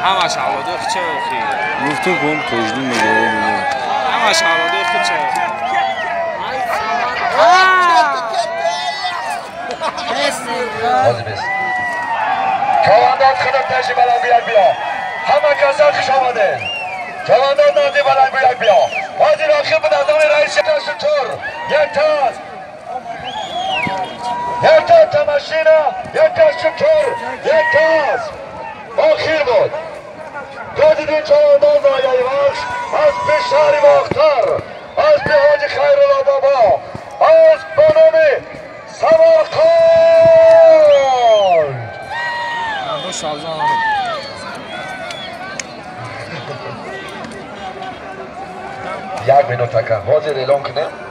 همش حواده چه خیلی گفتم کنم تجدید میگه همش حواده چه جوانداد خدمت تشریف بلند بیاد بیا همه کسان خوش آمده جوانداد نازی بلند بیاد بیا بازی راخی به نظام رئیس شطور یک تا تماشینا یک تا شطور یک تاز آخیر بود گازیدین جوانداد زایای وقت از پیشاری باختر از به حاج خیرالله بابا از بانومی سمارکند یک مینوت که حاضر اعلان کنیم